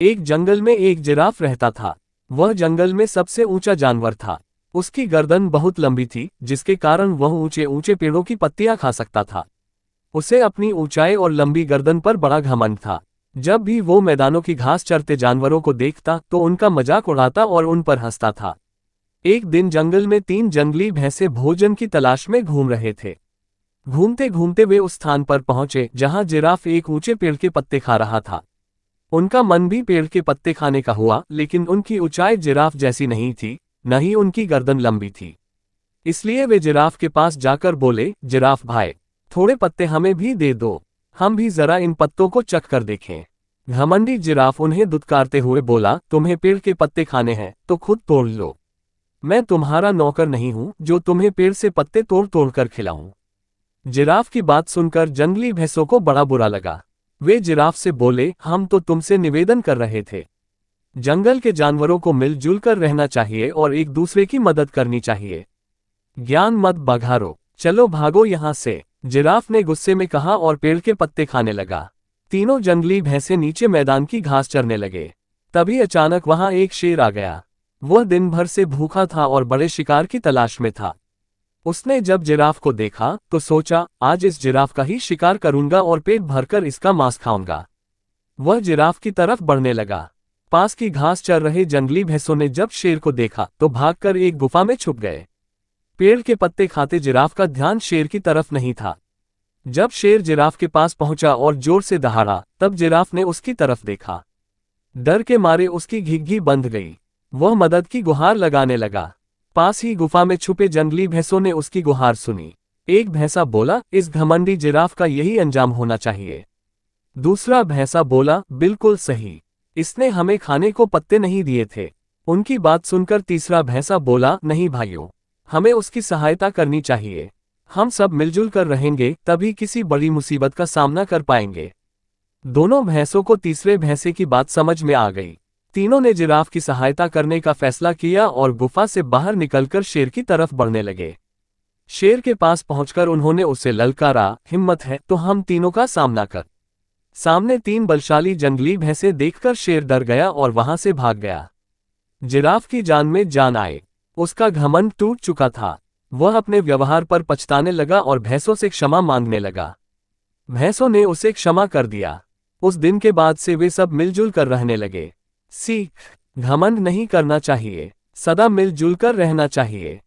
एक जंगल में एक जिराफ रहता था। वह जंगल में सबसे ऊंचा जानवर था। उसकी गर्दन बहुत लंबी थी, जिसके कारण वह ऊंचे ऊंचे पेड़ों की पत्तियां खा सकता था। उसे अपनी ऊंचाई और लंबी गर्दन पर बड़ा घमंड था। जब भी वो मैदानों की घास चरते जानवरों को देखता तो उनका मजाक उड़ाता और उन पर हंसता था। एक दिन जंगल में 3 जंगली भैंसे भोजन की तलाश में घूम रहे थे। घूमते घूमते वे उस स्थान पर पहुंचे जहां जिराफ एक ऊंचे पेड़ के पत्ते खा रहा था। उनका मन भी पेड़ के पत्ते खाने का हुआ, लेकिन उनकी ऊंचाई जिराफ जैसी नहीं थी, न ही उनकी गर्दन लंबी थी। इसलिए वे जिराफ के पास जाकर बोले, जिराफ भाई, थोड़े पत्ते हमें भी दे दो, हम भी जरा इन पत्तों को चख कर देखें। घमंडी जिराफ उन्हें दुत्कारते हुए बोला, तुम्हें पेड़ के पत्ते खाने हैं तो खुद तोड़ लो। मैं तुम्हारा नौकर नहीं हूं जो तुम्हें पेड़ से पत्ते तोड़ तोड़ कर खिलाऊं। जिराफ की बात सुनकर जंगली भैंसों को बड़ा बुरा लगा। वे जिराफ से बोले, हम तो तुमसे निवेदन कर रहे थे। जंगल के जानवरों को मिलजुल कर रहना चाहिए और एक दूसरे की मदद करनी चाहिए। ज्ञान मत बघारो, चलो भागो यहाँ से। जिराफ ने गुस्से में कहा और पेड़ के पत्ते खाने लगा। तीनों जंगली भैंसे नीचे मैदान की घास चरने लगे। तभी अचानक वहां एक शेर आ गया। वह दिन भर से भूखा था और बड़े शिकार की तलाश में था। उसने जब जिराफ को देखा तो सोचा, आज इस जिराफ का ही शिकार करूंगा और पेट भरकर इसका मांस खाऊंगा। वह जिराफ की तरफ बढ़ने लगा। पास की घास चर रहे जंगली भैंसों ने जब शेर को देखा तो भागकर एक गुफा में छुप गए। पेड़ के पत्ते खाते जिराफ का ध्यान शेर की तरफ नहीं था। जब शेर जिराफ के पास पहुंचा और जोर से दहाड़ा, तब जिराफ ने उसकी तरफ देखा। डर के मारे उसकी घिघी बंध गई। वह मदद की गुहार लगाने लगा। पास ही गुफा में छुपे जंगली भैंसों ने उसकी गुहार सुनी। एक भैंसा बोला, इस घमंडी जिराफ का यही अंजाम होना चाहिए। दूसरा भैंसा बोला, बिल्कुल सही, इसने हमें खाने को पत्ते नहीं दिए थे। उनकी बात सुनकर तीसरा भैंसा बोला, नहीं भाइयों, हमें उसकी सहायता करनी चाहिए। हम सब मिलजुल कर रहेंगे तभी किसी बड़ी मुसीबत का सामना कर पाएंगे। दोनों भैंसों को तीसरे भैंसे की बात समझ में आ गई। तीनों ने जिराफ की सहायता करने का फैसला किया और गुफा से बाहर निकलकर शेर की तरफ बढ़ने लगे। शेर के पास पहुंचकर उन्होंने उसे ललकारा, हिम्मत है तो हम तीनों का सामना कर। सामने 3 बलशाली जंगली भैंसे देखकर शेर डर गया और वहां से भाग गया। जिराफ की जान में जान आए। उसका घमंड टूट चुका था। वह अपने व्यवहार पर पछताने लगा और भैंसों से क्षमा मांगने लगा। भैंसों ने उसे क्षमा कर दिया। उस दिन के बाद से वे सब मिलजुल कर रहने लगे। सीख, घमंड नहीं करना चाहिए, सदा मिलजुल कर रहना चाहिए।